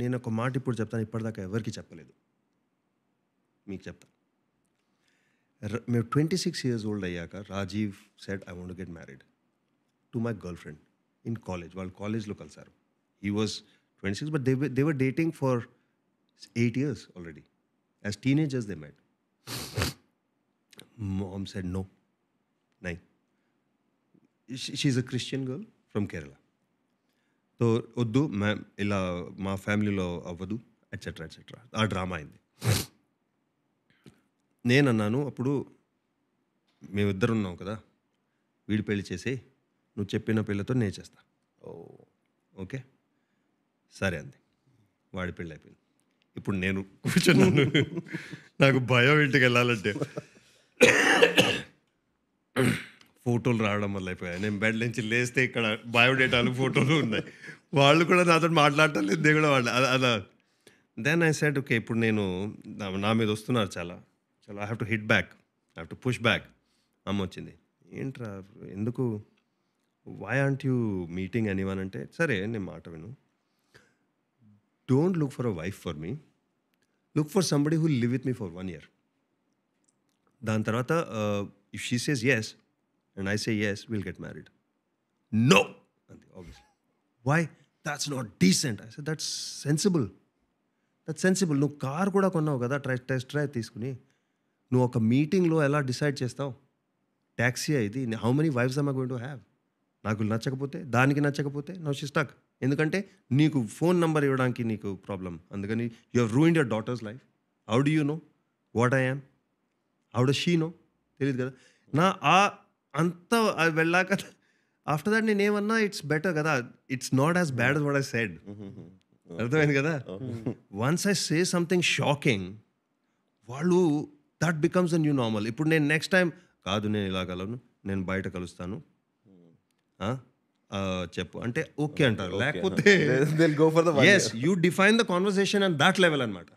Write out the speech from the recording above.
నేను ఒక మాట ఇప్పుడు చెప్తాను, ఇప్పటిదాకా ఎవరికి చెప్పలేదు, మీకు చెప్తాను. మేము 26 years old అయ్యాక Rajiv said I want get married to my girl friend in college. వాళ్ళు కాలేజ్లో కలిసారు. He was 26 but they were dating for 8 years already. As teenagers they met. Mom said no. Nahi. She's a Christian girl from Kerala. So వద్దు ma'am, ఇలా మా ఫ్యామిలీలో అవ్వదు etcetera etcetera. ఆ drama అయింది. నేను అన్నాను అప్పుడు, మేమిద్దరు ఉన్నాం కదా, వీడి పెళ్లి చేసి నువ్వు చెప్పిన పిల్లతో నేను చేస్తా. ఓకే సరే అంది. వాడి పెళ్ళి అయిపోయింది. ఇప్పుడు నేను కూర్చున్నాను. నాకు భయం ఇంటికి వెళ్ళాలంటే. ఫోటోలు రావడం వల్ల అయిపోయాయి. నేను బెడ్ నుంచి లేస్తే ఇక్కడ బయోడేటాలు ఫోటోలు ఉన్నాయి. వాళ్ళు కూడా నాతో మాట్లాడటం లేదు, నేను కూడా వాళ్ళు అలా. దెన్ ఐ సెడ్ ఓకే, ఇప్పుడు నేను నా మీద వస్తున్నారు చాలా చాలా, I have to hit back, I have to push back. అమ్మ వచ్చింది, ఏంట్రా ఎందుకు, why aren't you meeting anyone అంటే, సరే నేను మాట విను, don't look for a wife for me, look for somebody who live with me for 1 year. దాని తర్వాత if she says yes and I say yes, we'll get married. No, obviously. Why? That's not decent. I said that's sensible. That's sensible. నువ్వు car కూడా కొన్నావు కదా, test drive తీసుకుని, నువ్వు ఒక మీటింగ్లో ఎలా డిసైడ్ చేస్తావు? ట్యాక్సీ ఇది, how many wifes am I going to have? నాకు నచ్చకపోతే, దానికి నచ్చకపోతే నో షీ స్టక్. ఎందుకంటే నీకు ఫోన్ నెంబర్ ఇవ్వడానికి నీకు ప్రాబ్లం, అందుకని you have ruined your daughter's life. How do you know what I am? How does she know? తెలియదు కదా. నా అంతా వెళ్ళాక ఆఫ్టర్ దాట్ నేనేమన్నా ఇట్స్ బెటర్ కదా, it's not as bad as what I said. అర్థమైంది కదా. Once I say something shocking, వాళ్ళు that becomes a new normal. ఇప్పుడు నేను నెక్స్ట్ టైం కాదు, నేను ఇలా కలవను, నేను బయట కలుస్తాను చెప్పు అంటే ఓకే అంటారు. లేకపోతే yes, you define the conversation and that level అన్నమాట.